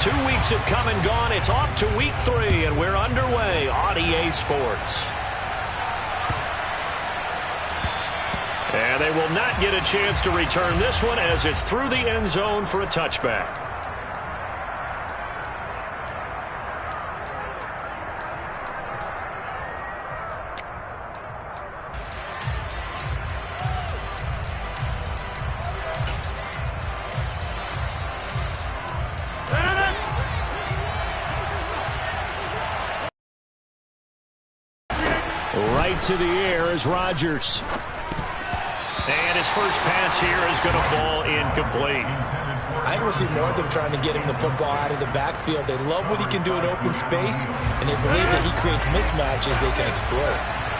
2 weeks have come and gone. It's off to week 3, and we're underway on EA Sports. And they will not get a chance to return this one as it's through the end zone for a touchback. Right to the air is Rodgers. And his first pass here is going to fall incomplete. I don't see more of them trying to get him the football out of the backfield. They love what he can do in open space, and they believe that he creates mismatches they can exploit.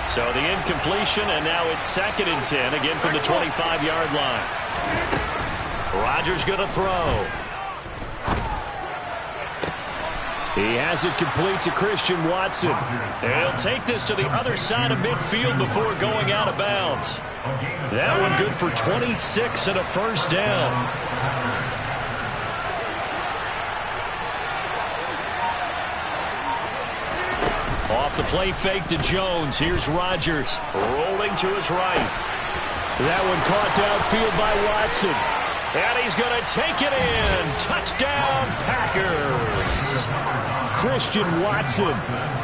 So the incompletion, and now it's 2nd and 10, again from the 25-yard line. Rodgers going to throw. He has it complete to Christian Watson. And he'll take this to the other side of midfield before going out of bounds. That one good for 26 and a first down. Off the play fake to Jones. Here's Rodgers rolling to his right. That one caught downfield by Watson. And he's going to take it in. Touchdown, Packers. Christian Watson,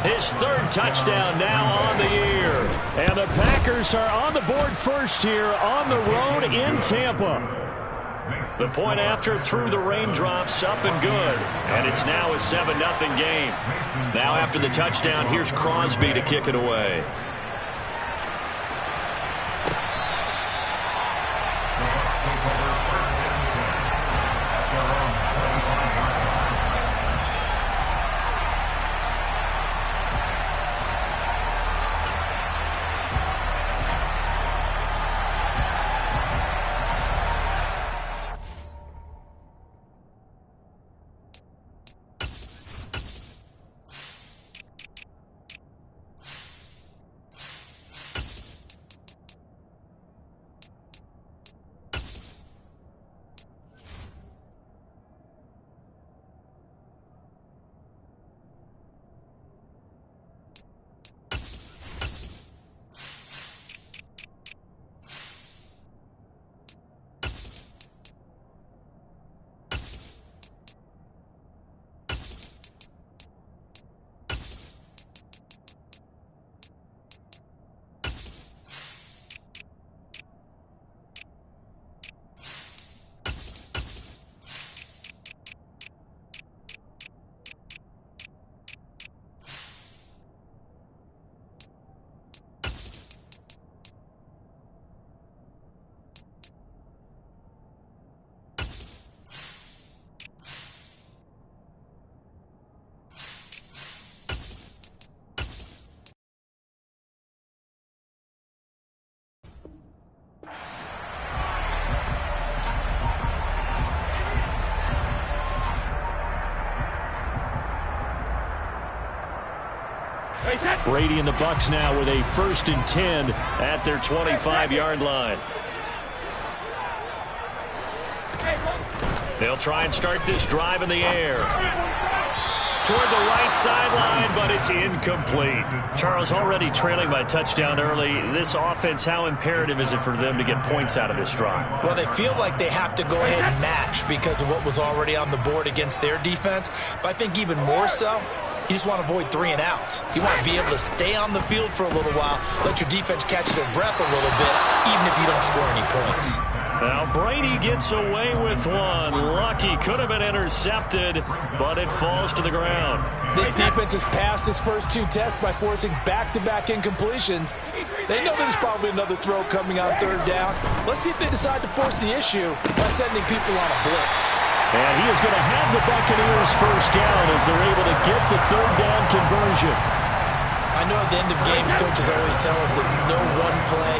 his 3rd touchdown now on the year. And the Packers are on the board first here on the road in Tampa. The point after through the raindrops, up and good. And it's now a 7-0 game. Now after the touchdown, here's Crosby to kick it away. Brady and the Bucs now with a 1st and 10 at their 25-yard line. They'll try and start this drive in the air. Toward the right sideline, but it's incomplete. Charles, already trailing by touchdown early. This offense, how imperative is it for them to get points out of this drive? Well, they feel like they have to go ahead and match because of what was already on the board against their defense. But I think even more so, you just want to avoid 3 and outs. You want to be able to stay on the field for a little while, let your defense catch their breath a little bit, even if you don't score any points. Now Brady gets away with one. Lucky, could have been intercepted, but it falls to the ground. This defense has passed its first 2 tests by forcing back-to-back incompletions. They know there's probably another throw coming on 3rd down. Let's see if they decide to force the issue by sending people on a blitz. And he is going to have the Buccaneers first down as they're able to get the 3rd down conversion. I know at the end of games, coaches always tell us that no one play,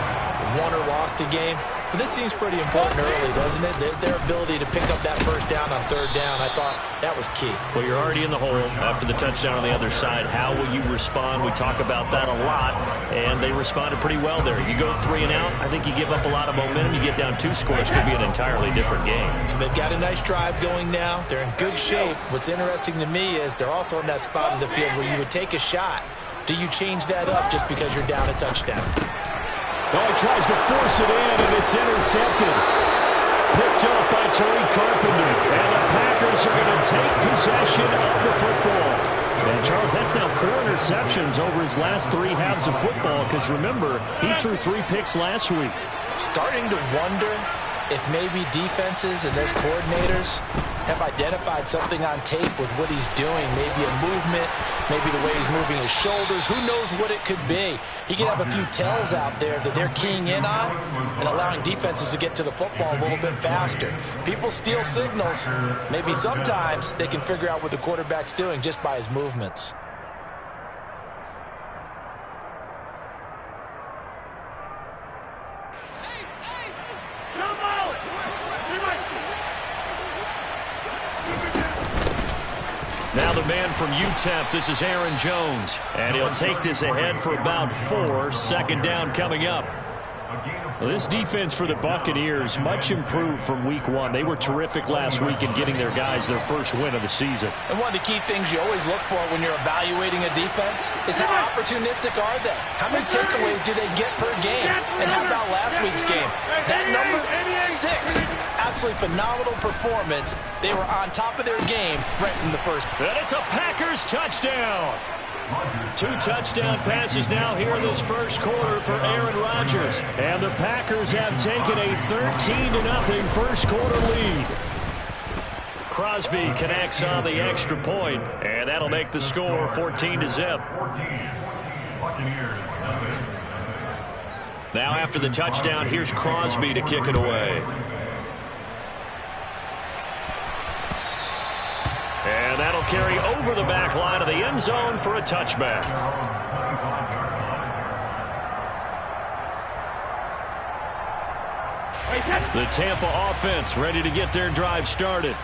won or lost a game. But this seems pretty important early, doesn't it? Their ability to pick up that first down on third down, I thought that was key. Well, you're already in the hole after the touchdown on the other side. How will you respond? We talk about that a lot, and they responded pretty well there. You go 3 and out, I think you give up a lot of momentum. You get down 2 scores, could be an entirely different game. So they've got a nice drive going now. They're in good shape. What's interesting to me is they're also in that spot of the field where you would take a shot. Do you change that up just because you're down a touchdown? Oh, he tries to force it in, and it's intercepted. Picked up by Tariq Carpenter. And the Packers are going to take possession of the football. And, Charles, that's now 4 interceptions over his last 3 halves of football, because, remember, he threw 3 picks last week. Starting to wonder if maybe defenses and those coordinators have identified something on tape with what he's doing. Maybe a movement, maybe the way he's moving his shoulders. Who knows what it could be? He could have a few tells out there that they're keying in on and allowing defenses to get to the football a little bit faster. People steal signals. Maybe sometimes they can figure out what the quarterback's doing just by his movements. Now the man from UTEP, this is Aaron Jones. And he'll take this ahead for about 4. Second down coming up. Well, this defense for the Buccaneers, much improved from week 1. They were terrific last week in getting their guys their first win of the season. And one of the key things you always look for when you're evaluating a defense is how opportunistic are they? How many takeaways do they get per game? And how about last week's game? That number, 6. Absolutely phenomenal performance. They were on top of their game right from the first. And it's a Packers touchdown. 2 touchdown passes now here in this first quarter for Aaron Rodgers. And the Packers have taken a 13-0 first quarter lead. Crosby connects on the extra point, and that'll make the score 14-0. Now after the touchdown, here's Crosby to kick it away. And that'll carry over the back line of the end zone for a touchback. The Tampa offense ready to get their drive started.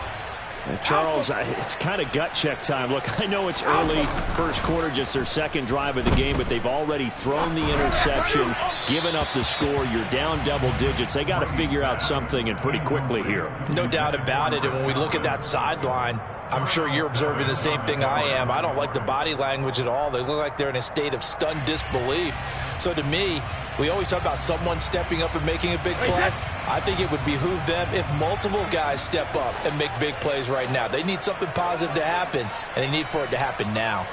And Charles, it's kind of gut check time. Look, I know it's early, first quarter, just their second drive of the game, but they've already thrown the interception, given up the score. You're down double digits. They got to figure out something, and pretty quickly here. No doubt about it. And when we look at that sideline, I'm sure you're observing the same thing I am. I don't like the body language at all. They look like they're in a state of stunned disbelief. So to me, we always talk about someone stepping up and making a big play. I think it would behoove them if multiple guys step up and make big plays right now. They need something positive to happen, and they need for it to happen now.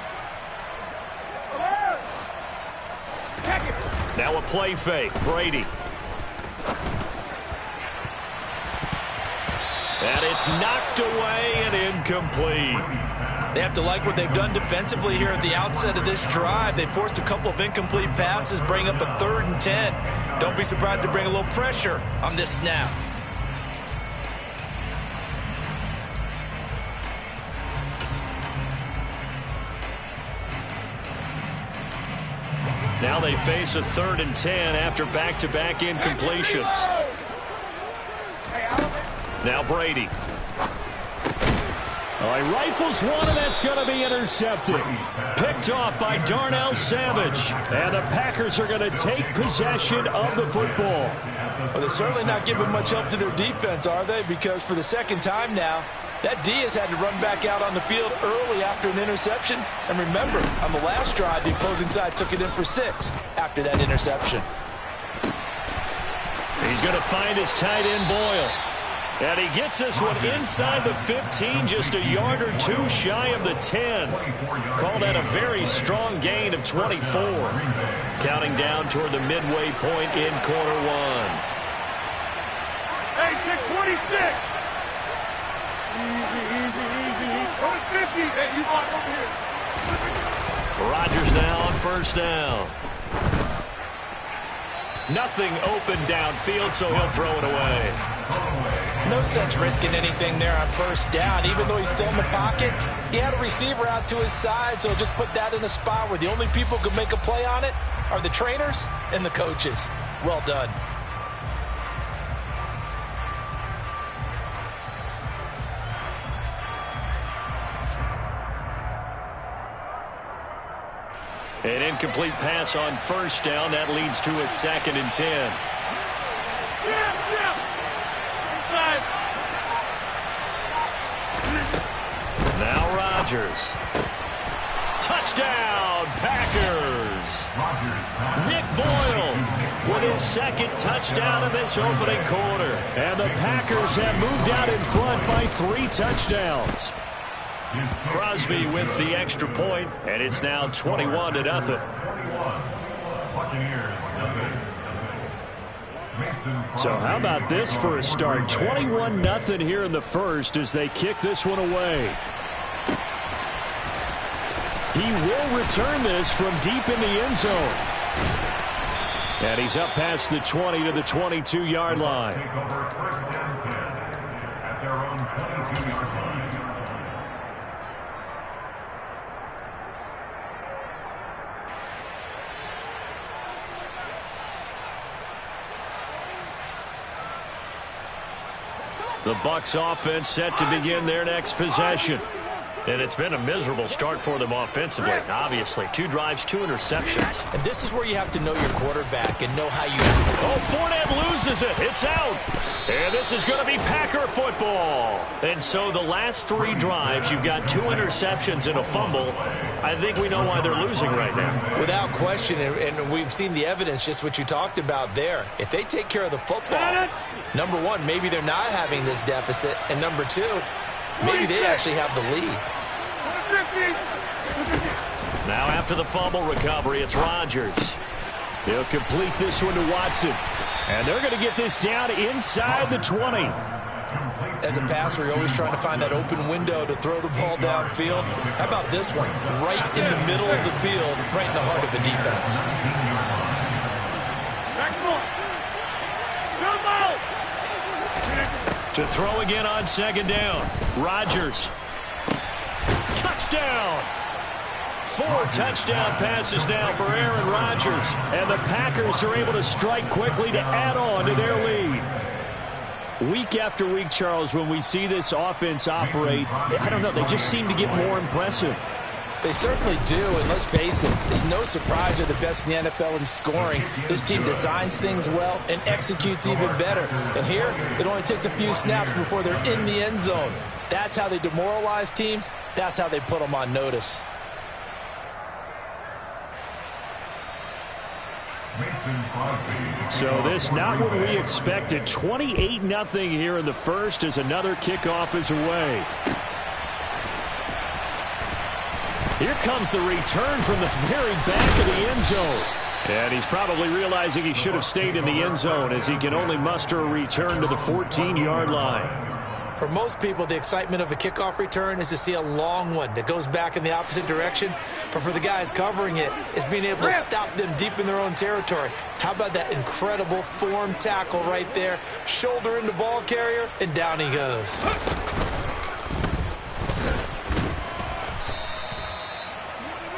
Now a play fake. Brady. And it's knocked away and incomplete. They have to like what they've done defensively here at the outset of this drive. They forced a couple of incomplete passes, bring up a 3rd and 10. Don't be surprised to bring a little pressure on this snap. Now they face a 3rd and 10 after back-to-back incompletions. Now Brady. Oh, he rifles one, and that's going to be intercepted. Picked off by Darnell Savage. And the Packers are going to take possession of the football. Well, they're certainly not giving much help to their defense, are they? Because for the second time now, that D has had to run back out on the field early after an interception. And remember, on the last drive, the opposing side took it in for 6 after that interception. He's going to find his tight end, Boyle. And he gets this one inside the 15, just a yard or 2 shy of the 10. Call that a very strong gain of 24. Counting down toward the midway point in quarter 1. Hey, 626. Easy. Go to 50. Hey, you walk over here. Rodgers now on first down. Nothing open downfield, so he'll throw it away. No sense risking anything there on first down. Even though he's still in the pocket, he had a receiver out to his side, so just put that in a spot where the only people who can make a play on it are the trainers and the coaches. Well done. An incomplete pass on first down. That leads to a 2nd and 10. Now Rodgers. Touchdown, Packers. Nick Boyle with his 2nd touchdown in this opening quarter. And the Packers have moved out in front by 3 touchdowns. Crosby with the extra point, and it's now 21-0. So how about this for a start? 21-0 here in the first as they kick this one away. He will return this from deep in the end zone. And he's up past the 20 to the 22-yard line. The Bucs offense set to begin their next possession. And it's been a miserable start for them offensively, obviously. 2 drives, 2 interceptions. And this is where you have to know your quarterback and know how you... Oh, Fournette loses it. It's out. And this is going to be Packer football. And so the last 3 drives, you've got 2 interceptions and a fumble. I think we know why they're losing right now. Without question, and we've seen the evidence, just what you talked about there. If they take care of the football, number 1, maybe they're not having this deficit. And number 2, maybe they actually have the lead. Now after the fumble recovery, it's Rodgers. He'll complete this one to Watson. And they're going to get this down inside the 20. As a passer, you're always trying to find that open window to throw the ball downfield. How about this one? Right in the middle of the field, right in the heart of the defense. To throw again on 2nd down. Rodgers. Touchdown. 4 touchdown passes now for Aaron Rodgers. And the Packers are able to strike quickly to add on to their lead. Week after week, Charles, when we see this offense operate, I don't know, they just seem to get more impressive. They certainly do, and let's face it, it's no surprise they're the best in the NFL in scoring. This team designs things well and executes even better. And here, it only takes a few snaps before they're in the end zone. That's how they demoralize teams. That's how they put them on notice. So this not what we expected. 28-0 here in the first as another kickoff is away. Here comes the return from the very back of the end zone. And he's probably realizing he should have stayed in the end zone as he can only muster a return to the 14-yard line. For most people, the excitement of a kickoff return is to see a long one that goes back in the opposite direction. But for the guys covering it, it's being able to stop them deep in their own territory. How about that incredible form tackle right there? Shoulder into ball carrier, and down he goes.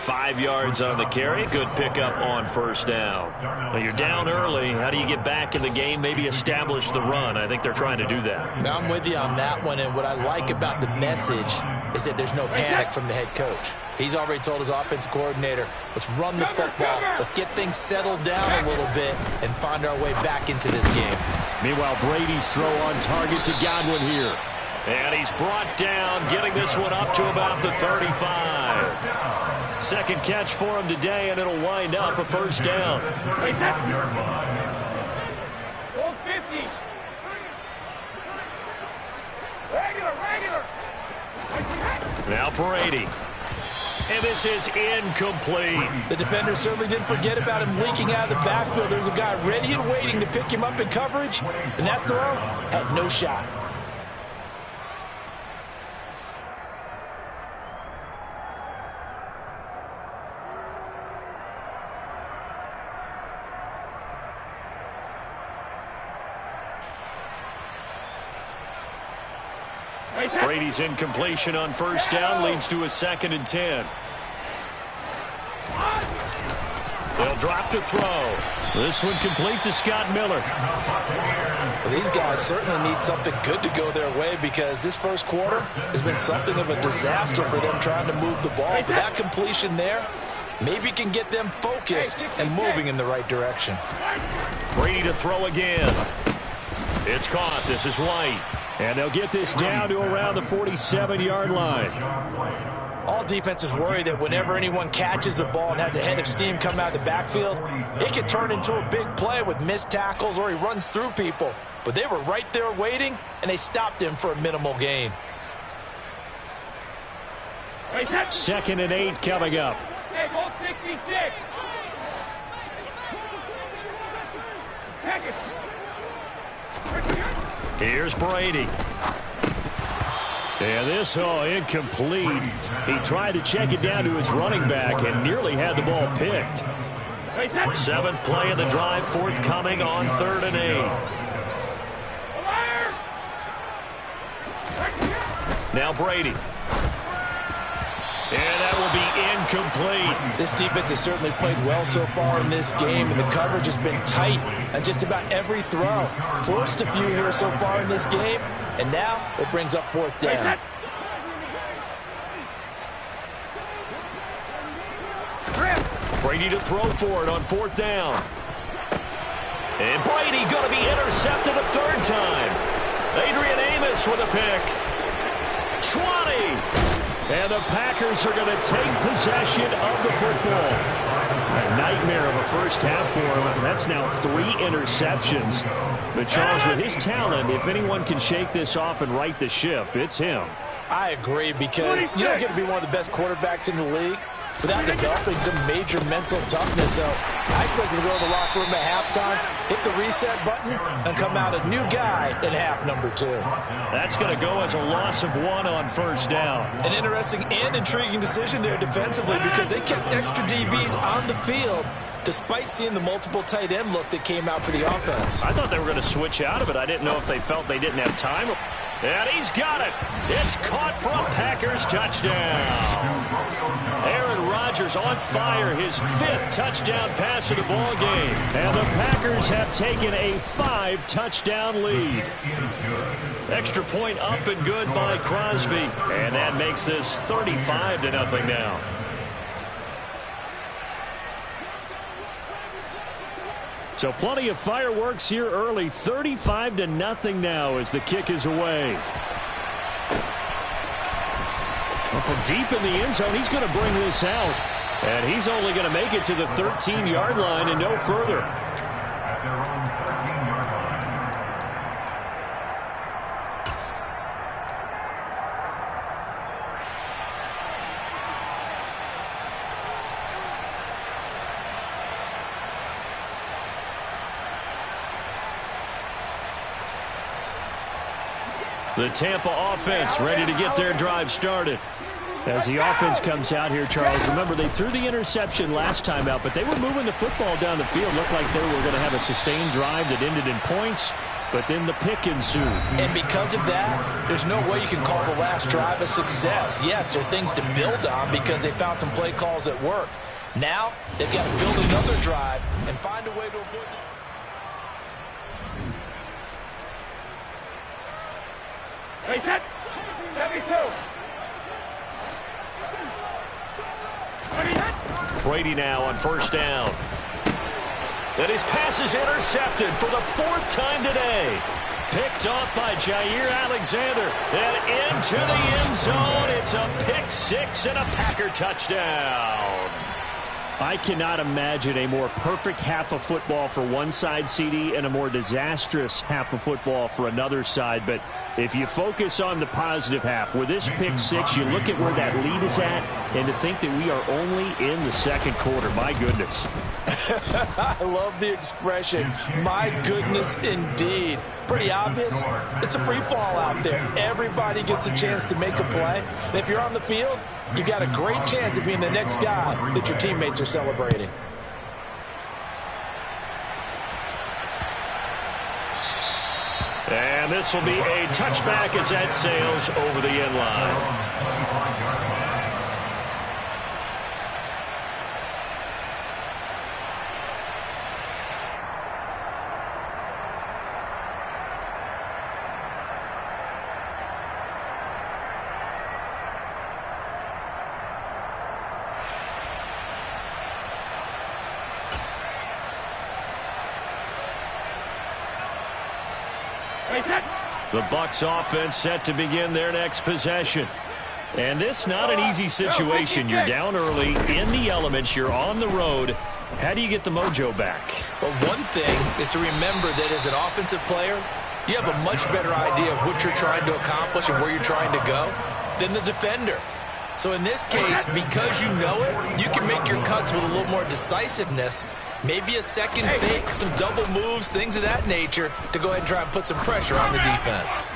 5 yards on the carry. Good pickup on first down. Well, you're down early. How do you get back in the game? Maybe establish the run. I think they're trying to do that. Now I'm with you on that one, and what I like about the message is that there's no panic from the head coach. He's already told his offensive coordinator, let's run the football, let's get things settled down a little bit, and find our way back into this game. Meanwhile, Brady's throw on target to Godwin here. And he's brought down, getting this one up to about the 35. Second catch for him today, and it'll wind up a first down. Now Brady. And this is incomplete. The defender certainly didn't forget about him leaking out of the backfield. There's a guy ready and waiting to pick him up in coverage, and that throw had no shot. Brady's incompletion on first down leads to a 2nd and 10. They'll drop to throw. This one complete to Scott Miller. Well, these guys certainly need something good to go their way because this first quarter has been something of a disaster for them trying to move the ball. But that completion there, maybe can get them focused and moving in the right direction. Brady to throw again. It's caught. This is White. And they'll get this down to around the 47-yard line. All defenses worry that whenever anyone catches the ball and has a head of steam come out of the backfield, it could turn into a big play with missed tackles or he runs through people. But they were right there waiting, and they stopped him for a minimal gain. 2nd and 8 coming up. Here's Brady. And this, incomplete. He tried to check it down to his running back and nearly had the ball picked. 7th play of the drive forthcoming on 3rd and 8. Now Brady. And that will be incomplete. This defense has certainly played well so far in this game, and the coverage has been tight on just about every throw. Forced a few here so far in this game, and now it brings up 4th down. Brady to throw for it on 4th down. And Brady going to be intercepted a 3rd time. Adrian Amos with a pick. 20. And the Packers are going to take possession of the football. A nightmare of a first half for him. That's now 3 interceptions. But Charles, with his talent, if anyone can shake this off and right the ship, it's him. I agree, because you don't get to be one of the best quarterbacks in the league without developing some major mental toughness. So I expect him to go to the locker room at halftime, hit the reset button, and come out a new guy in half number 2. That's going to go as a loss of 1 on 1st down. An interesting and intriguing decision there defensively, because they kept extra DBs on the field despite seeing the multiple tight end look that came out for the offense. I thought they were going to switch out of it. I didn't know if they felt they didn't have time. And he's got it. It's caught for a Packers touchdown. Aaron Rodgers on fire, his 5th touchdown pass of the ball game. And the Packers have taken a 5-touchdown lead. Extra point up and good by Crosby. And that makes this 35-0 now. So plenty of fireworks here early. 35-0 now as the kick is away. Well, from deep in the end zone, he's going to bring this out. And he's only going to make it to the 13-yard line and no further. The Tampa offense ready to get their drive started. As the offense comes out here, Charles, remember they threw the interception last time out, but they were moving the football down the field. Looked like they were going to have a sustained drive that ended in points, but then the pick ensued. And because of that, there's no way you can call the last drive a success. Yes, there are things to build on because they found some play calls that work. Now, they've got to build another drive and find a way to avoid the... Hey, set. 72. Brady now on 1st down. And his pass is intercepted for the 4th time today. Picked off by Jair Alexander. And into the end zone. It's a pick 6 and a Packer touchdown. I cannot imagine a more perfect half of football for one side, CD, and a more disastrous half of football for another side. But if you focus on the positive half, with this pick 6, you look at where that lead is at, and to think that we are only in the 2nd quarter. My goodness. I love the expression, my goodness indeed. Pretty obvious. It's a free fall out there. Everybody gets a chance to make a play. And if you're on the field, you've got a great chance of being the next guy that your teammates are celebrating. And this will be a touchback as that sails over the end line. The Bucs offense set to begin their next possession. And this not an easy situation. You're down early, in the elements, you're on the road. How do you get the mojo back? Well, one thing is to remember that as an offensive player, you have a much better idea of what you're trying to accomplish and where you're trying to go than the defender. So in this case, because you know it, you can make your cuts with a little more decisiveness, maybe a second fake, some double moves, things of that nature, to go ahead and try and put some pressure on the defense.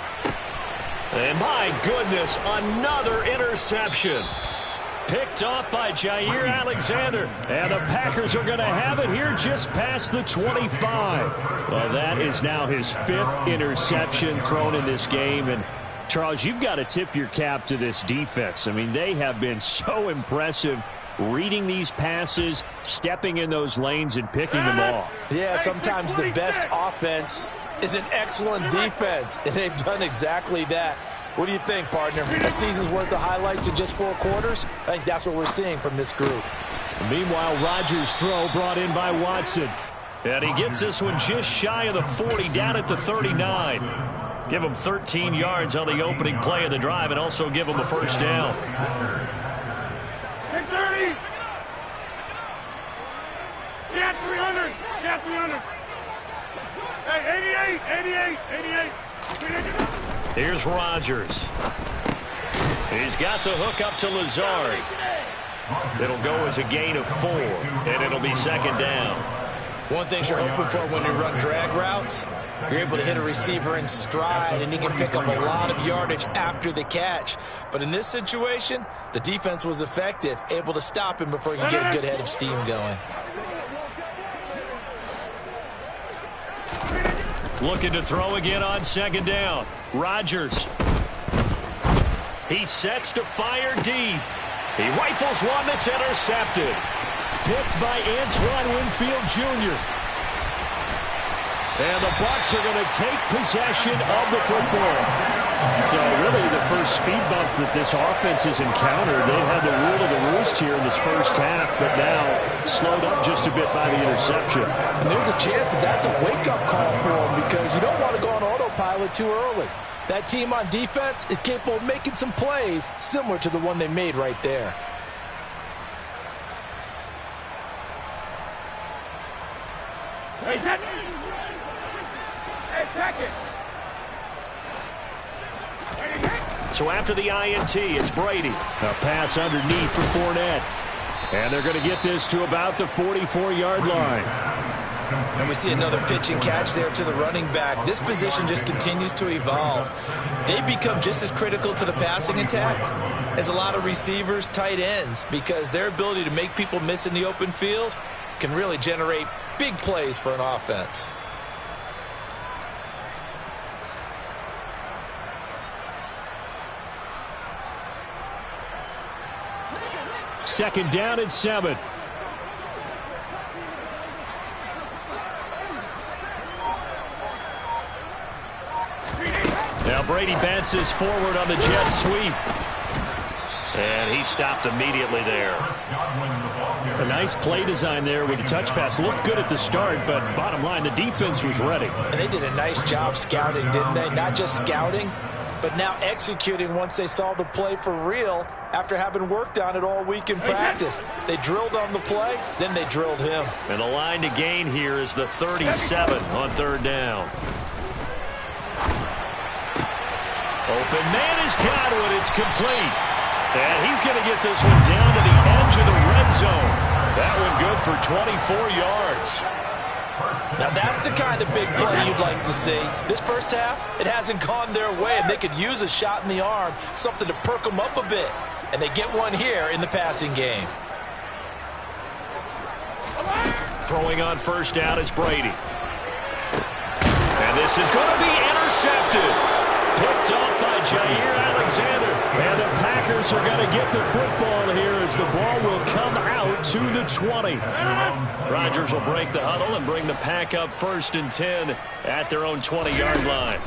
And my goodness, another interception. Picked off by Jair Alexander. And the Packers are going to have it here just past the 25. Well, that is now his 5th interception thrown in this game. And, Charles, you've got to tip your cap to this defense. I mean, they have been so impressive reading these passes, stepping in those lanes, and picking them off. Yeah, sometimes the best offense is an excellent defense, and they've done exactly that. What do you think, partner? A season's worth of highlights in just 4 quarters? I think that's what we're seeing from this group. Meanwhile, Rodgers' throw brought in by Watson. And he gets this one just shy of the 40, down at the 39. Give him 13 yards on the opening play of the drive and also give him a first down. 30. Yeah, 300. Yeah, 300. Hey, 88, 88, 88. Here's Rodgers. He's got the hook up to Lazard. It'll go as a gain of 4, and it'll be second down. One thing you're hoping for when you run drag routes, you're able to hit a receiver in stride, and he can pick up a lot of yardage after the catch. But in this situation, the defense was effective, able to stop him before he could get a good head of steam going. Looking to throw again on second down. Rodgers. He sets to fire deep. He rifles one that's intercepted. Picked by Antoine Winfield Jr. And the Bucs are going to take possession of the football. So really the first speed bump that this offense has encountered. They had the rule of the roost here in this first half, but now slowed up just a bit by the interception. And there's a chance that that's a wake-up call for them because you don't want to go on autopilot too early. That team on defense is capable of making some plays similar to the one they made right there. Hey, check it. So after the INT, it's Brady. A pass underneath for Fournette. And they're going to get this to about the 44-yard line. And we see another pitch and catch there to the running back. This position just continues to evolve. They become just as critical to the passing attack as a lot of receivers, tight ends, because their ability to make people miss in the open field can really generate big plays for an offense. Second down and 7. Now Brady bounces forward on the jet sweep. And he stopped immediately there. A nice play design there with the touch pass. Looked good at the start, but bottom line, the defense was ready. And they did a nice job scouting, didn't they? Not just scouting, but now executing once they saw the play for real after having worked on it all week in practice. They drilled on the play, then they drilled him. And the line to gain here is the 37 on third down. Open man is Godwin. It's complete. And he's going to get this one down to the edge of the red zone. That one good for 24 yards. Now that's the kind of big play you'd like to see. This first half, it hasn't gone their way, and they could use a shot in the arm, something to perk them up a bit. And they get one here in the passing game. Throwing on first down is Brady. And this is going to be intercepted. Picked off by Jair Alexander. And the Packers are going to get the football here as the ball will come out to the 20. Rodgers will break the huddle and bring the Pack up 1st and 10 at their own 20-yard line.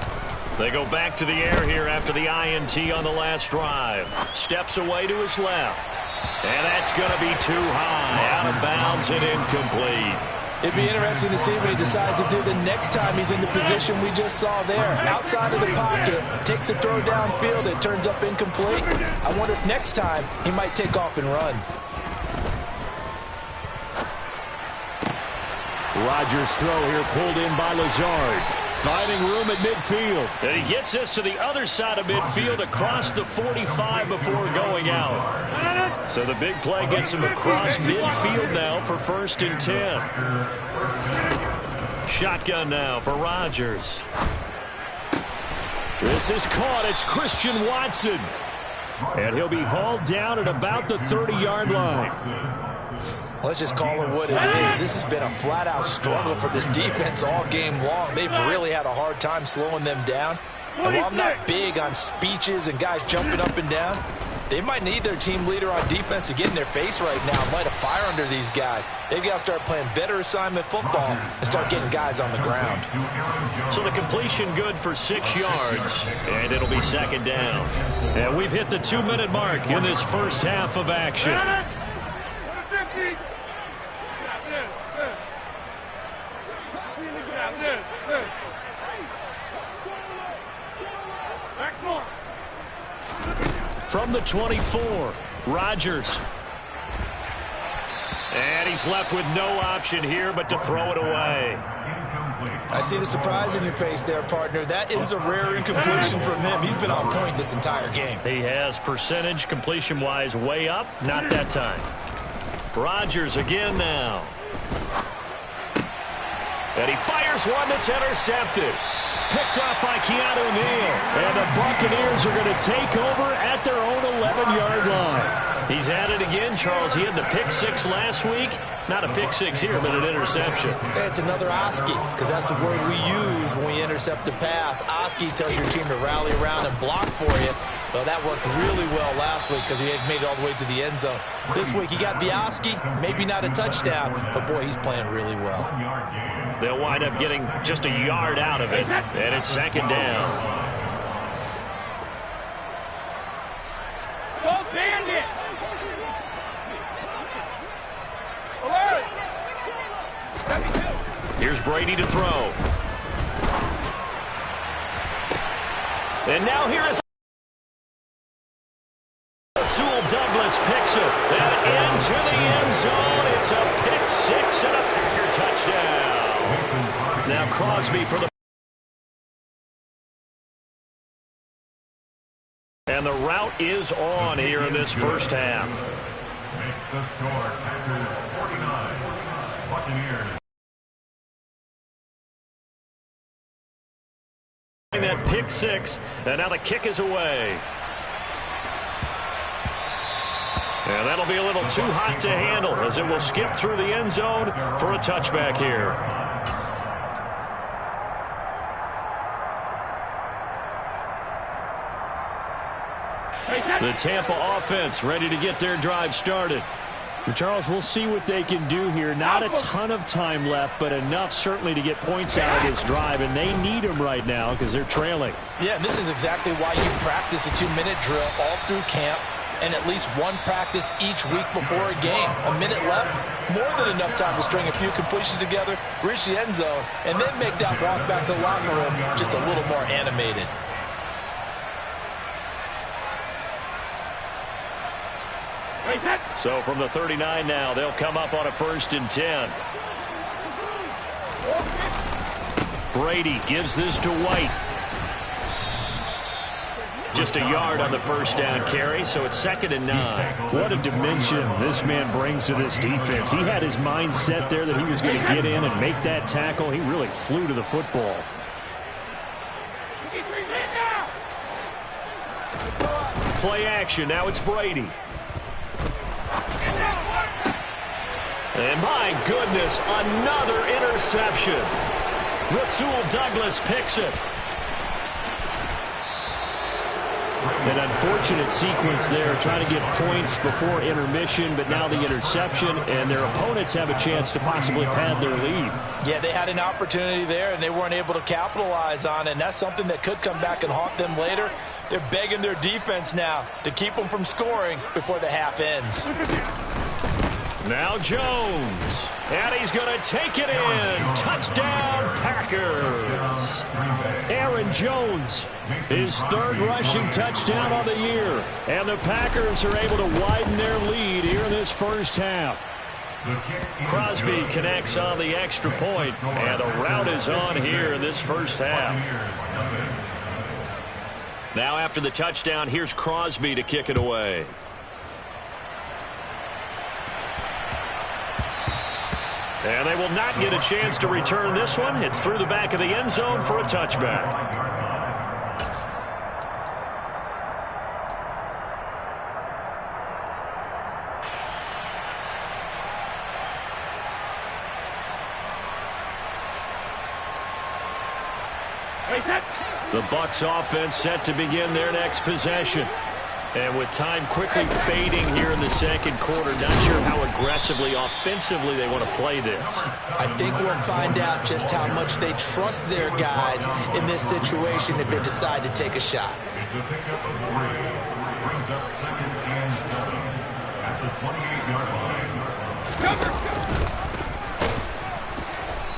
They go back to the air here after the INT on the last drive. Steps away to his left. And that's going to be too high. Out of bounds and incomplete. It'd be interesting to see what he decides to do the next time he's in the position we just saw there. Outside of the pocket, takes a throw downfield, it turns up incomplete. I wonder if next time he might take off and run. Rodgers' throw here pulled in by Lazard. Finding room at midfield. And he gets this to the other side of midfield across the 45 before going out. So the big play gets him across midfield now for 1st and 10. Shotgun now for Rodgers. This is caught. It's Christian Watson. And he'll be hauled down at about the 30-yard line. Let's just call it what it is. This has been a flat-out struggle for this defense all game long. They've really had a hard time slowing them down. And while I'm not big on speeches and guys jumping up and down, they might need their team leader on defense to get in their face right now and light a fire under these guys. They've got to start playing better assignment football and start getting guys on the ground. So the completion good for 6 yards, and it'll be 2nd down. And we've hit the 2-minute mark in this first half of action. From the 24, Rodgers. And he's left with no option here but to throw it away. I see the surprise in your face there, partner. That is a rare incompletion from him. He's been on point this entire game. He has percentage completion-wise way up. Not that time. Rodgers again now. And he fires one that's intercepted. Picked off by Keanu Neal. And the Buccaneers are going to take over at their own 11-yard line. He's at it again, Charles. He had the pick 6 last week. Not a pick 6 here, but an interception. It's another Oski, because that's the word we use when we intercept a pass. Oski tells your team to rally around and block for you. Well, that worked really well last week because he had made it all the way to the end zone. This week, he got the Oski, maybe not a touchdown, but, boy, he's playing really well. They'll wind up getting just a yard out of it, and it's 2nd down. Go Bandit! Here's Brady to throw. And now here is Sewell Douglas picks it. And into the end zone. It's a pick 6 and a Packer touchdown. Now Crosby for the... And the route is on here in this first half. Makes the score Packers 49, Buccaneers. That pick 6, and now the kick is away. And that'll be a little too hot to handle as it will skip through the end zone for a touchback here. The Tampa offense ready to get their drive started. Charles, we'll see what they can do here. Not a ton of time left, but enough certainly to get points out of this drive, and they need them right now because they're trailing. Yeah, and this is exactly why you practice a 2-minute drill all through camp and at least one practice each week before a game. A minute left, more than enough time to string a few completions together, reach the end zone, and then make that walk back to the locker room just a little more animated. So from the 39 now, they'll come up on a 1st and 10. Brady gives this to White. Just a yard on the first down carry, so it's 2nd and 9. What a dimension this man brings to this defense. He had his mind set there that he was going to get in and make that tackle. He really flew to the football. Play action. Now it's Brady. And my goodness, another interception. Rasul Douglas picks it. An unfortunate sequence there, trying to get points before intermission, but now the interception, and their opponents have a chance to possibly pad their lead. Yeah, they had an opportunity there, and they weren't able to capitalize on it, and that's something that could come back and haunt them later. They're begging their defense now to keep them from scoring before the half ends. Now Jones. And he's going to take it in. Touchdown, Packers. Aaron Jones, his third rushing touchdown on the year. And the Packers are able to widen their lead here in this first half. Crosby connects on the extra point, and the rout is on here in this first half. Now after the touchdown, here's Crosby to kick it away. And they will not get a chance to return this one. It's through the back of the end zone for a touchback. The Bucs offense set to begin their next possession. And with time quickly fading here in the second quarter, not sure how aggressively, offensively they want to play this. I think we'll find out just how much they trust their guys in this situation if they decide to take a shot. It's the pickup of 3. Brings up 2nd and 7 at the 28-yard line.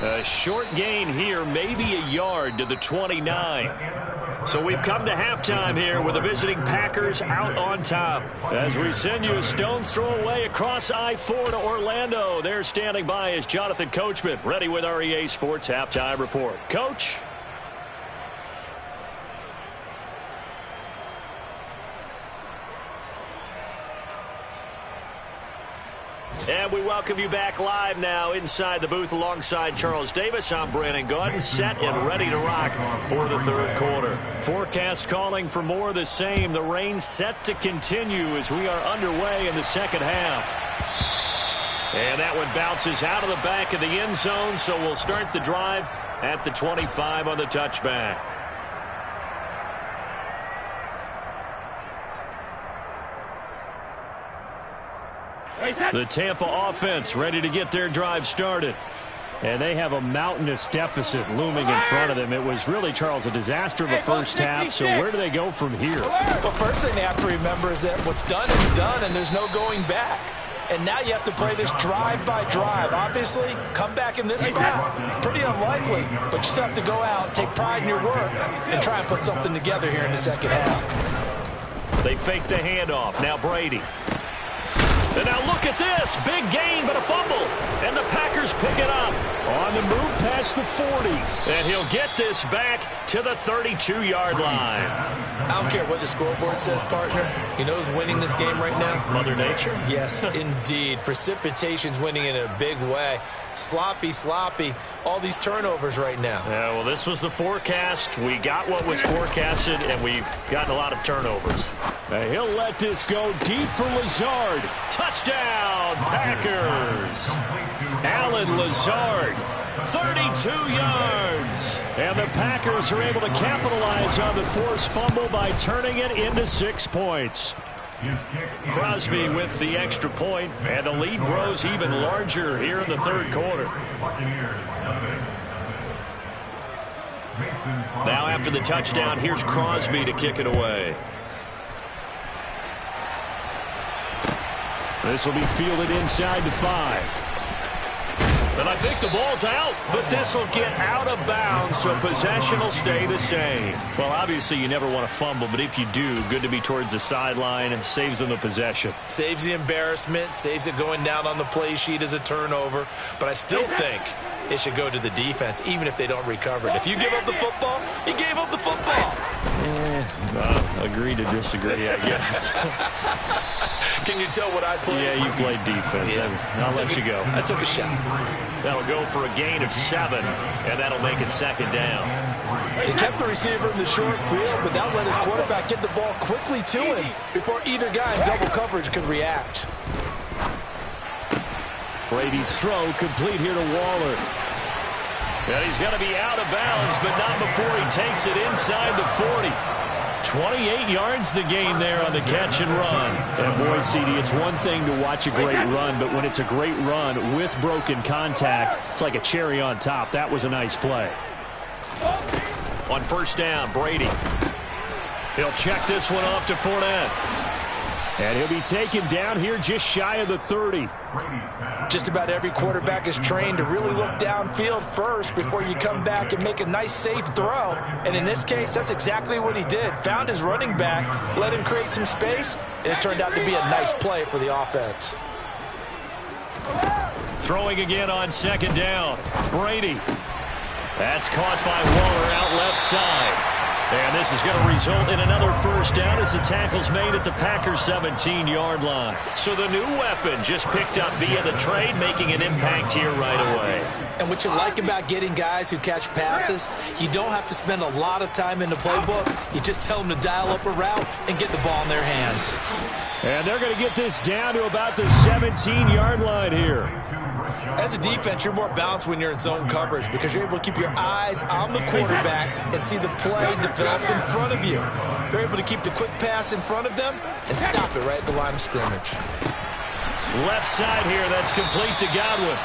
A short gain here, maybe a yard to the 29. So we've come to halftime here with the visiting Packers out on top. As we send you a stone's throw away across I-4 to Orlando. There standing by is Jonathan Coachman, ready with our EA Sports Halftime Report. Coach? And we welcome you back live now inside the booth alongside Charles Davis. I'm Brandon Gaudin, set and ready to rock for the third quarter. Forecast calling for more of the same. The rain set to continue as we are underway in the second half. And that one bounces out of the back of the end zone, so we'll start the drive at the 25 on the touchback. The Tampa offense ready to get their drive started. And they have a mountainous deficit looming in front of them. It was really, Charles, a disaster of a first half. So where do they go from here? Well, first thing they have to remember is that what's done is done, and there's no going back. And now you have to play this drive by drive. Obviously, come back in this spot, pretty unlikely. But you still have to go out, take pride in your work, and try and put something together here in the second half. They fake the handoff. Now Brady. And now look at this. Big gain, but a fumble. And the Packers pick it up on the move past the 40. And he'll get this back to the 32-yard line. I don't care what the scoreboard says, partner. You know who's winning this game right now? Mother Nature? Yes, indeed. Precipitation's winning in a big way. Sloppy, sloppy. All these turnovers right now. Yeah, well, this was the forecast. We got what was forecasted, and we've gotten a lot of turnovers. And he'll let this go deep for Lazard. Touchdown, Packers. Alan Lazard, 32 yards. And the Packers are able to capitalize on the forced fumble by turning it into 6 points. Crosby with the extra point, and the lead grows even larger here in the third quarter. Now after the touchdown, here's Crosby to kick it away. This will be fielded inside the 5. And I think the ball's out, but this will get out of bounds, so possession will stay the same. Well, obviously you never want to fumble, but if you do, good to be towards the sideline and saves them the possession. Saves the embarrassment, saves it going down on the play sheet as a turnover, but I still think it should go to the defense, even if they don't recover it. If you give up the football, you gave up the football. Agree to disagree, I guess. Can you tell what I played? Yeah, you played defense. Yeah. I'll let you go. I took a shot. That'll go for a gain of 7, and that'll make it second down. He kept the receiver in the short field, but that let his quarterback get the ball quickly to him before either guy in double coverage could react. Brady's throw complete here to Waller. And he's going to be out of bounds, but not before he takes it inside the 40. 28 yards the gain there on the catch and run. And boy, CD, it's one thing to watch a great run, but when it's a great run with broken contact, it's like a cherry on top. That was a nice play. On first down, Brady. He'll check this one off to Fournette. And he'll be taken down here just shy of the 30. Just about every quarterback is trained to really look downfield first before you come back and make a nice, safe throw. And in this case, that's exactly what he did. Found his running back, let him create some space, and it turned out to be a nice play for the offense. Throwing again on second down. Brady. That's caught by Waller out left side. And this is going to result in another first down as the tackle's made at the Packers' 17-yard line. So the new weapon just picked up via the trade, making an impact here right away. And what you like about getting guys who catch passes, you don't have to spend a lot of time in the playbook. You just tell them to dial up a route and get the ball in their hands. And they're going to get this down to about the 17-yard line here. As a defense, you're more balanced when you're in zone coverage because you're able to keep your eyes on the quarterback and see the play develop in front of you. You're able to keep the quick pass in front of them and stop it right at the line of scrimmage. Left side here, that's complete to Godwin.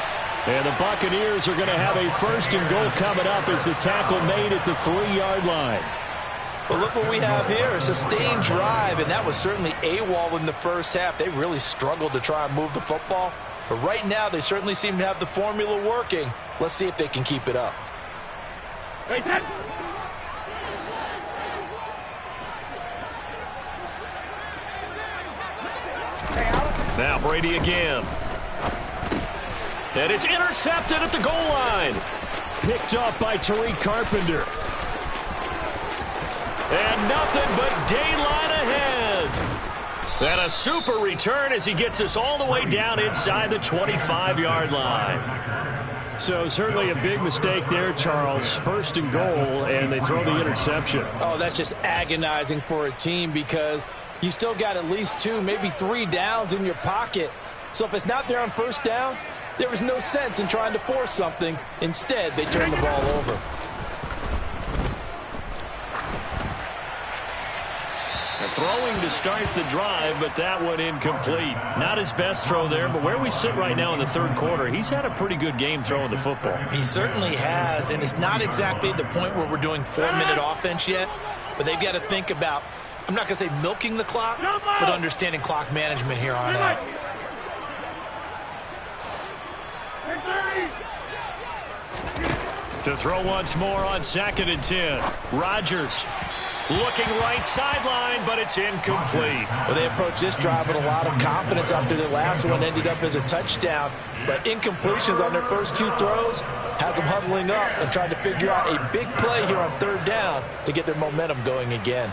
And the Buccaneers are going to have a first and goal coming up as the tackle made at the 3-yard line. But look what we have here, a sustained drive, and that was certainly AWOL in the first half. They really struggled to try and move the football. But right now, they certainly seem to have the formula working. Let's see if they can keep it up. Now Brady again. And it's intercepted at the goal line. Picked up by Tariq Carpenter. And nothing but daylight ahead. And a super return as he gets us all the way down inside the 25-yard line. So certainly a big mistake there, Charles. First and goal, and they throw the interception. Oh, that's just agonizing for a team because you still got at least 2, maybe 3 downs in your pocket. So if it's not there on first down, there was no sense in trying to force something. Instead, they turn the ball over. Throwing to start the drive, but that one incomplete. Not his best throw there, but where we sit right now in the third quarter, he's had a pretty good game throwing the football. He certainly has, and it's not exactly at the point where we're doing 4-minute offense yet, but they've got to think about, I'm not going to say milking the clock, but understanding clock management here on out. To throw once more on 2nd and 10. Rodgers. Looking right sideline, but it's incomplete. Well, they approached this drive with a lot of confidence after the last one ended up as a touchdown. But incompletions on their first 2 throws has them huddling up and trying to figure out a big play here on 3rd down to get their momentum going again.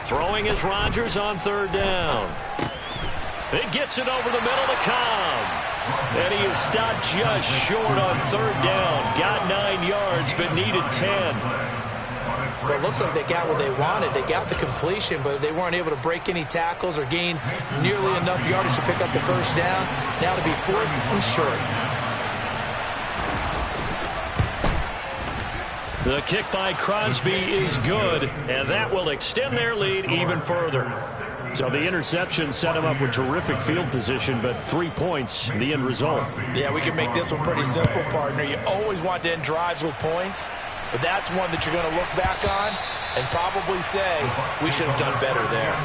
Throwing is Rodgers on 3rd down. It gets it over the middle to Cobb. And he is stopped just short on 3rd down. Got 9 yards, but needed 10. Well, it looks like they got what they wanted. They got the completion, but they weren't able to break any tackles or gain nearly enough yardage to pick up the first down. Now to be 4th and short. The kick by Crosby is good, and that will extend their lead even further. So the interception set him up with terrific field position, but 3 points, the end result. Yeah, we can make this one pretty simple, partner. You always want to end drives with points, but that's one that you're going to look back on and probably say, we should have done better there.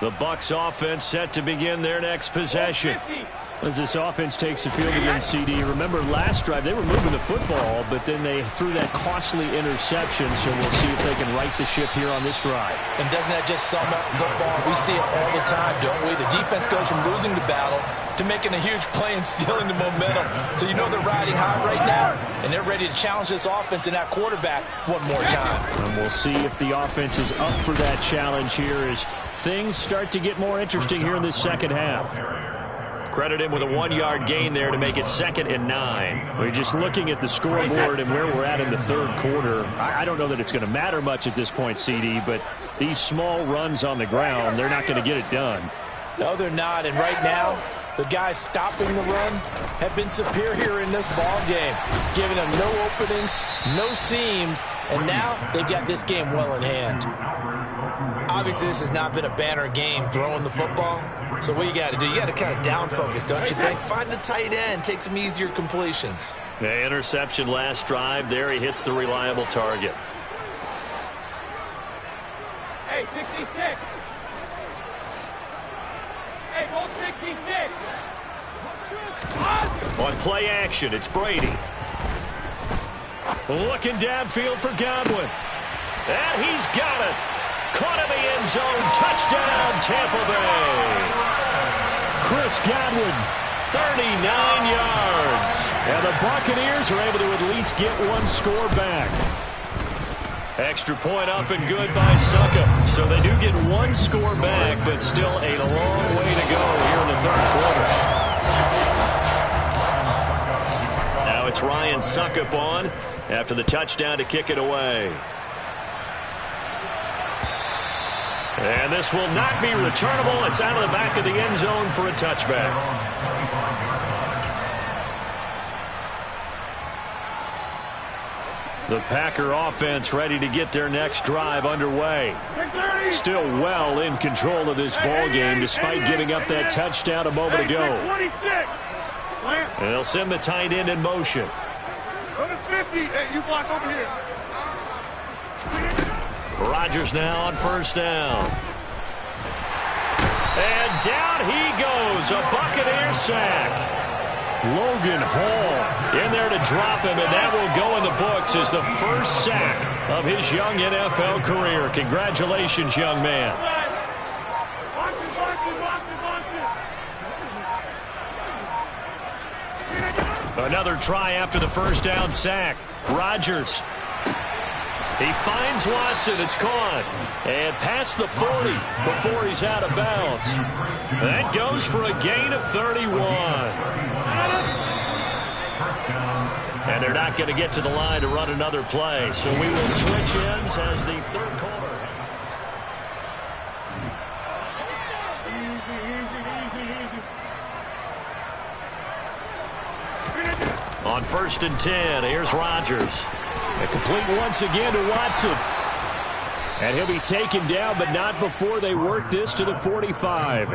The Bucs offense set to begin their next possession. As this offense takes the field again, CD, remember last drive they were moving the football, but then they threw that costly interception, so we'll see if they can right the ship here on this drive. And doesn't that just sum up football? We see it all the time, don't we? The defense goes from losing the battle to making a huge play and stealing the momentum. So you know they're riding high right now, and they're ready to challenge this offense and that quarterback one more time. And we'll see if the offense is up for that challenge here as things start to get more interesting here in this second half. Credit him with a 1-yard gain there to make it 2nd and 9. We're just looking at the scoreboard and where we're at in the third quarter. I don't know that it's going to matter much at this point, CD, but these small runs on the ground, they're not going to get it done. No, they're not. And right now, the guys stopping the run have been superior in this ball game, giving them no openings, no seams, and now they've got this game well in hand. Obviously, this has not been a banner game throwing the football. So what you got to do, you got to kind of down focus, don't you think? Find the tight end, take some easier completions. The interception last drive. There he hits the reliable target. Hey, 66. Hey, hold 66. On play action, it's Brady. Looking downfield for Godwin. And he's got it. Caught in the end zone. Touchdown, Tampa Bay. Chris Godwin, 39 yards. And the Buccaneers are able to at least get one score back. Extra point up and good by Succa. So they do get one score back, but still a long way to go here in the third quarter. Now it's Ryan Suckup on after the touchdown to kick it away. And this will not be returnable. It's out of the back of the end zone for a touchback. The Packer offense ready to get their next drive underway. Still well in control of this ball game despite giving up that touchdown a moment ago. And they'll send the tight end in motion. 50. Hey, you block over here. Rodgers now on first down. And down he goes. A Buccaneer sack. Logan Hall in there to drop him, and that will go in the books as the first sack of his young NFL career. Congratulations, young man. Another try after the first down sack. Rodgers. He finds Watson. It's caught. And past the 40 before he's out of bounds. That goes for a gain of 31. And they're not going to get to the line to run another play. So we will switch ends as the third quarter. On first and 10, here's Rodgers. A complete once again to Watson. And he'll be taken down, but not before they work this to the 45.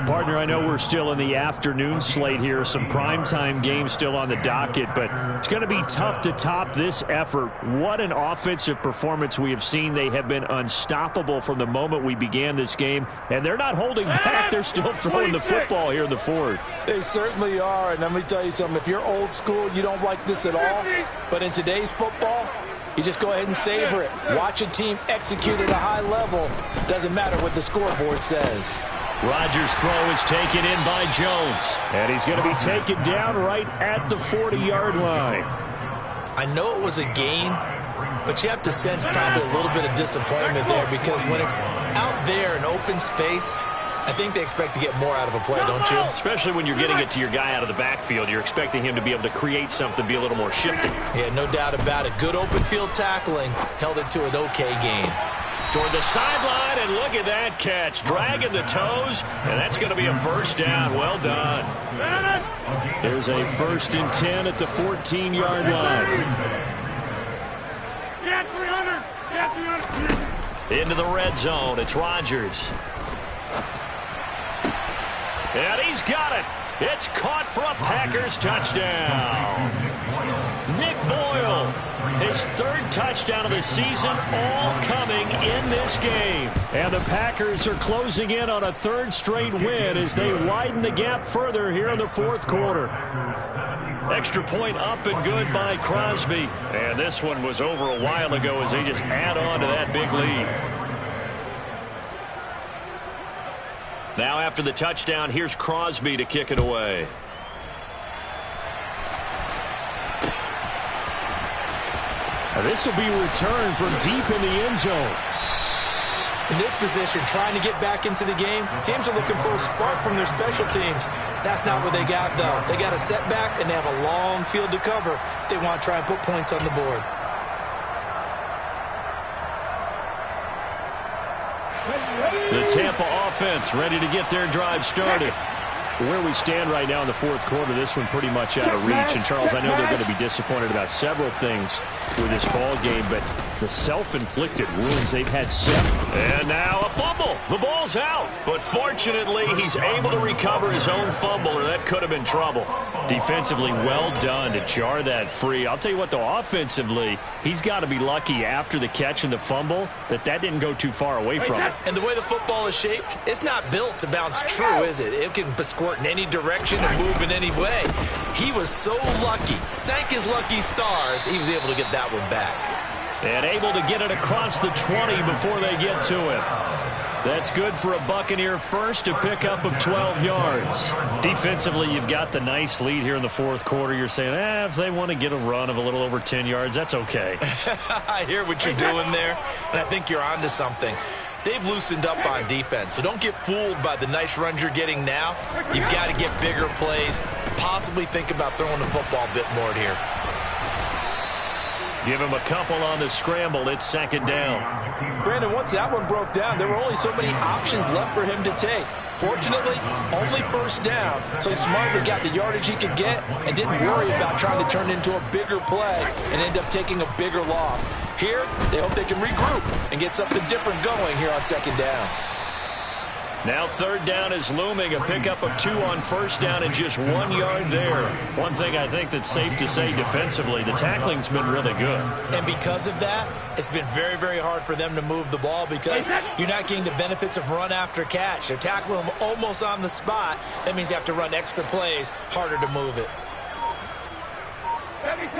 Partner, I know we're still in the afternoon slate here. Some primetime games still on the docket, but it's going to be tough to top this effort. What an offensive performance we have seen. They have been unstoppable from the moment we began this game, and they're not holding back. They're still throwing the football here in the fourth. They certainly are, and let me tell you something. If you're old school, you don't like this at all. But in today's football, you just go ahead and savor it. Watch a team execute at a high level. Doesn't matter what the scoreboard says. Rodgers' throw is taken in by Jones. And he's going to be taken down right at the 40-yard line. I know it was a gain, but you have to sense probably a little bit of disappointment there because when it's out there in open space, I think they expect to get more out of a play, don't you? Especially when you're getting it to your guy out of the backfield. You're expecting him to be able to create something, be a little more shifty. Yeah, no doubt about it. Good open field tackling. Held it to an okay gain. Toward the sideline, and look at that catch. Dragging the toes, and that's going to be a first down. Well done. There's a first and 10 at the 14-yard line. Into the red zone. It's Rodgers. And he's got it. It's caught for a Packers touchdown. Nick Boyle, his third touchdown of the season, all coming in this game. And the Packers are closing in on a third straight win as they widen the gap further here in the fourth quarter. Extra point up and good by Crosby. And this one was over a while ago as they just add on to that big lead. Now after the touchdown, here's Crosby to kick it away. This will be returned from deep in the end zone. In this position, trying to get back into the game, teams are looking for a spark from their special teams. That's not what they got, though. They got a setback, and they have a long field to cover if they want to try and put points on the board. The Tampa offense ready to get their drive started. Where we stand right now in the fourth quarter, this one pretty much out of reach. And, Charles, I know they're going to be disappointed about several things with this ball game, but the self-inflicted wounds they've had 7. And now a fumble. The ball's out. But fortunately, he's able to recover his own fumble, or that could have been trouble. Defensively, well done to jar that free. I'll tell you what, though, offensively, he's got to be lucky after the catch and the fumble that didn't go too far away from him. And the way the football is shaped, it's not built to bounce true, is it? It can squirt in any direction and move in any way. He was so lucky. Thank his lucky stars, he was able to get that one back. And able to get it across the 20 before they get to him. That's good for a Buccaneer first, a pickup of 12 yards. Defensively, you've got the nice lead here in the fourth quarter. You're saying, if they want to get a run of a little over 10 yards, that's okay. I hear what you're doing there, and I think you're onto something. They've loosened up on defense, so don't get fooled by the nice runs you're getting now. You've got to get bigger plays, possibly think about throwing the football a bit more here. Give him a couple on the scramble. It's second down. Brandon, once that one broke down, there were only so many options left for him to take. Fortunately, only first down, so he smartly got the yardage he could get and didn't worry about trying to turn it into a bigger play and end up taking a bigger loss. Here, they hope they can regroup and get something different going here on second down. Now third down is looming, a pickup of 2 on first down and just 1 yard there. One thing I think that's safe to say defensively, the tackling's been really good. And because of that, it's been very, very hard for them to move the ball because you're not getting the benefits of run after catch. They're tackling them almost on the spot. That means you have to run extra plays, harder to move it. 72.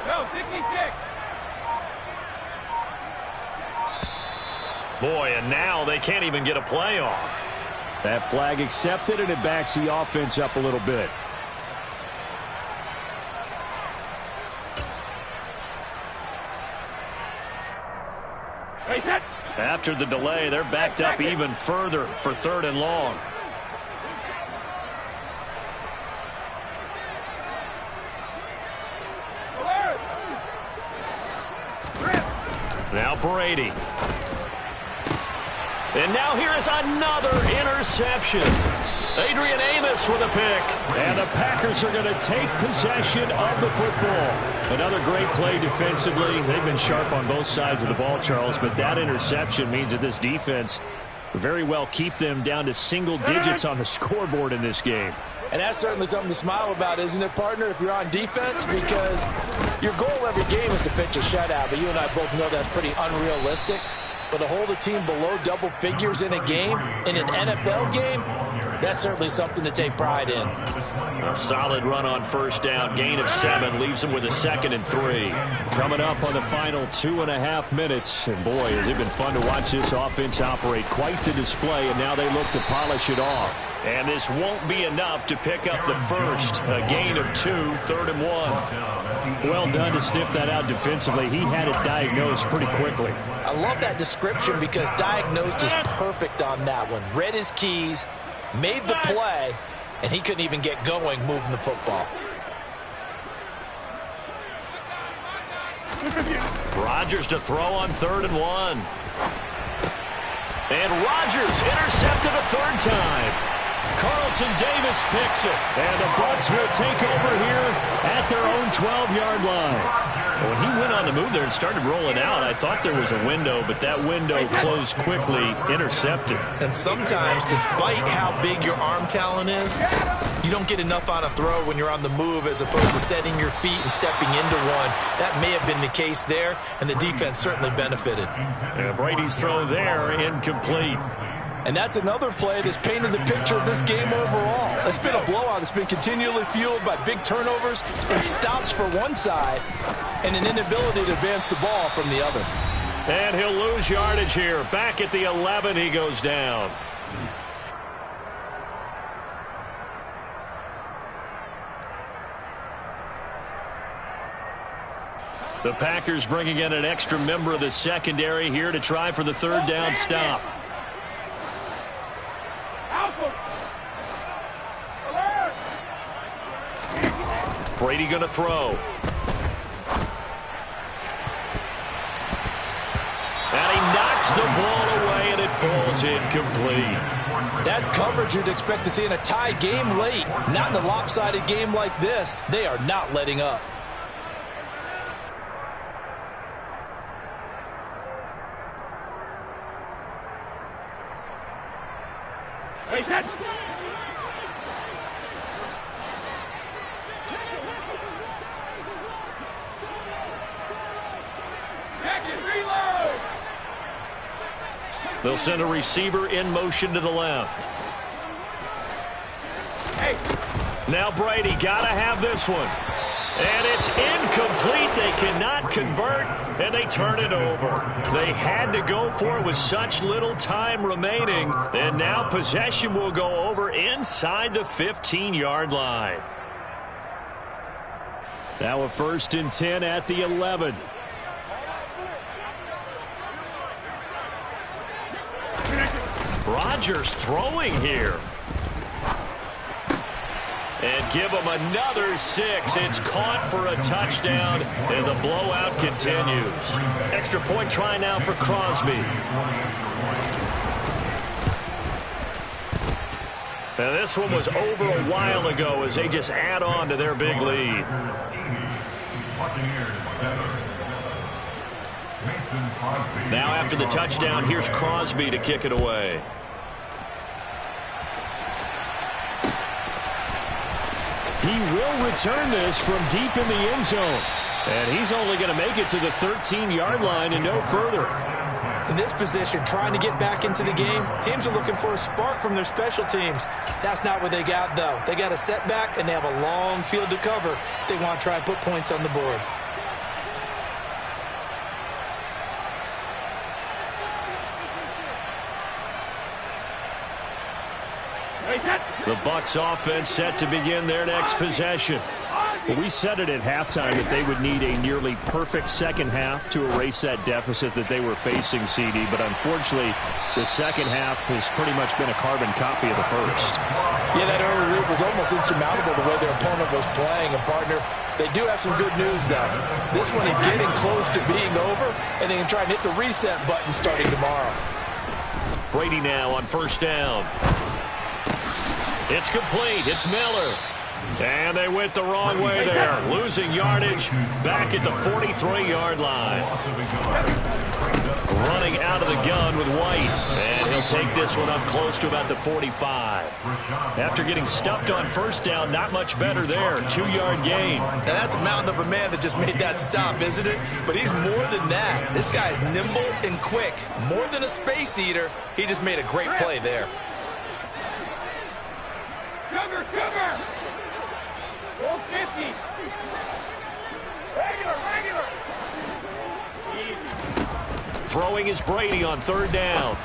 No, 66. Boy, and now they can't even get a play off. That flag accepted, and it backs the offense up a little bit. After the delay, they're backed up even further for third and long. Now Brady. And now here is another interception. Adrian Amos with a pick. And the Packers are going to take possession of the football. Another great play defensively. They've been sharp on both sides of the ball, Charles, but that interception means that this defense very well keep them down to single digits on the scoreboard in this game. And that's certainly something to smile about, isn't it, partner, if you're on defense? Because your goal every game is to pitch a shutout, but you and I both know that's pretty unrealistic. But to hold a team below double figures in a game, in an NFL game, that's certainly something to take pride in. A solid run on first down. Gain of 7 leaves them with a 2nd and 3. Coming up on the final 2.5 minutes. And boy, has it been fun to watch this offense operate. Quite the display, and now they look to polish it off. And this won't be enough to pick up the first. A gain of 2, 3rd and 1. Well done to sniff that out defensively. He had it diagnosed pretty quickly. I love that description because diagnosed is perfect on that one. Read his keys, made the play, and he couldn't even get going moving the football. Rodgers to throw on 3rd and 1. And Rodgers intercepted a 3rd time. Carlton Davis picks it. And the Bucs will take over here at their own 12-yard line. When he went on the move there and started rolling out, I thought there was a window, but that window closed quickly, intercepted. And sometimes, despite how big your arm talent is, you don't get enough on a throw when you're on the move as opposed to setting your feet and stepping into one. That may have been the case there, and the defense certainly benefited. And Brady's throw there, incomplete. And that's another play that's painted the picture of this game overall. It's been a blowout. It's been continually fueled by big turnovers and stops for one side and an inability to advance the ball from the other. And he'll lose yardage here. Back at the 11, he goes down. The Packers bringing in an extra member of the secondary here to try for the 3rd down stop. Brady going to throw. And he knocks the ball away, and it falls incomplete. That's coverage you'd expect to see in a tie game late. Not in a lopsided game like this. They are not letting up. Hey, set. They'll send a receiver in motion to the left. Hey. Now Brady got to have this one. And it's incomplete. They cannot convert, and they turn it over. They had to go for it with such little time remaining, and now possession will go over inside the 15-yard line. Now a 1st and 10 at the 11. Rodgers throwing here. And give him another 6. It's caught for a touchdown, and the blowout continues. Extra point try now for Crosby. Now this one was over a while ago as they just add on to their big lead. Now after the touchdown, here's Crosby to kick it away. He will return this from deep in the end zone. And he's only going to make it to the 13-yard line and no further. In this position, trying to get back into the game, teams are looking for a spark from their special teams. That's not what they got, though. They got a setback, and they have a long field to cover if they want to try and put points on the board. The Bucs offense set to begin their next possession. Well, we said it at halftime that they would need a nearly perfect second half to erase that deficit that they were facing, CD. But unfortunately, the second half has pretty much been a carbon copy of the first. Yeah, that early lead was almost insurmountable the way their opponent was playing. And, partner, they do have some good news, though. This one is getting close to being over, and they can try and hit the reset button starting tomorrow. Brady now on 1st down. It's complete. It's Miller. And they went the wrong way there. Losing yardage back at the 43-yard line. Running out of the gun with White. And he'll take this one up close to about the 45. After getting stuffed on 1st down, not much better there. 2-yard gain. Now that's a mountain of a man that just made that stop, isn't it? But he's more than that. This guy's nimble and quick. More than a space eater. He just made a great play there. Cover! 150. Regular. Throwing is Brady on 3rd down.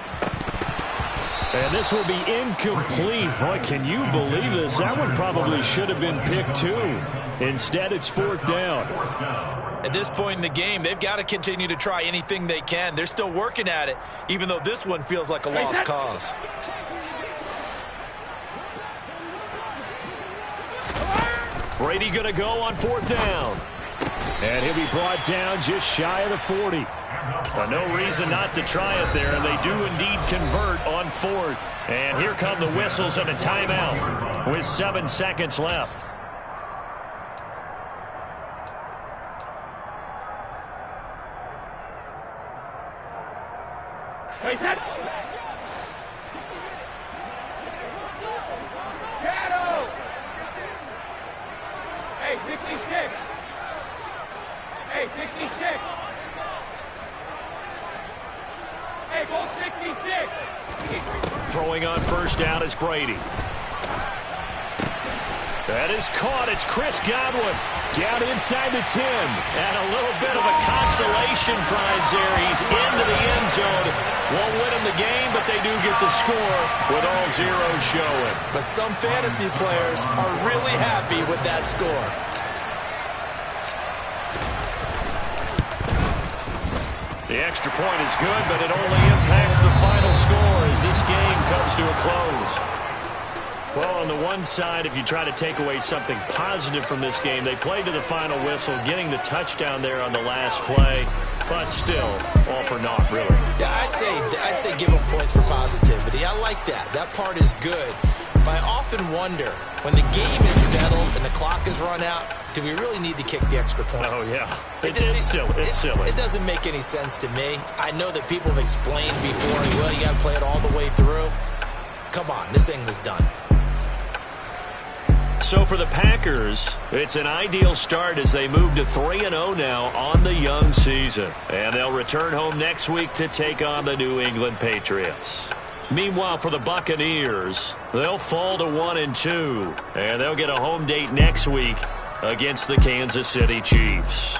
And this will be incomplete. Boy, can you believe this? That one probably should have been picked too. Instead, it's 4th down. At this point in the game, they've got to continue to try anything they can. They're still working at it, even though this one feels like a lost cause. Brady going to go on 4th down. And he'll be brought down just shy of the 40. No reason not to try it there, and they do indeed convert on 4th. And here come the whistles and a timeout with 7 seconds left. Wait, that. Shadow. Hey, 56. Hey, 66. Hey, ball 66. Throwing on 1st down is Brady. That is caught. It's Chris Godwin down inside the 10. And a little bit of a consolation prize there. He's into the end zone. Won't win him the game, but they do get the score with all zeros showing. But some fantasy players are really happy with that score. The extra point is good, but it only impacts the final score as this game comes to a close. Well, on the one side, if you try to take away something positive from this game, they played to the final whistle, getting the touchdown there on the last play, but still, all for naught, really. Yeah, I'd say give them points for positivity. I like that. That part is good. But I often wonder, when the game is settled and the clock is run out, do we really need to kick the extra point? Oh, yeah. It's silly. It's silly. It doesn't make any sense to me. I know that people have explained before, well, you got to play it all the way through. Come on, this thing was done. So for the Packers, it's an ideal start as they move to 3-0 now on the young season. And they'll return home next week to take on the New England Patriots. Meanwhile, for the Buccaneers, they'll fall to 1-2, and they'll get a home date next week against the Kansas City Chiefs.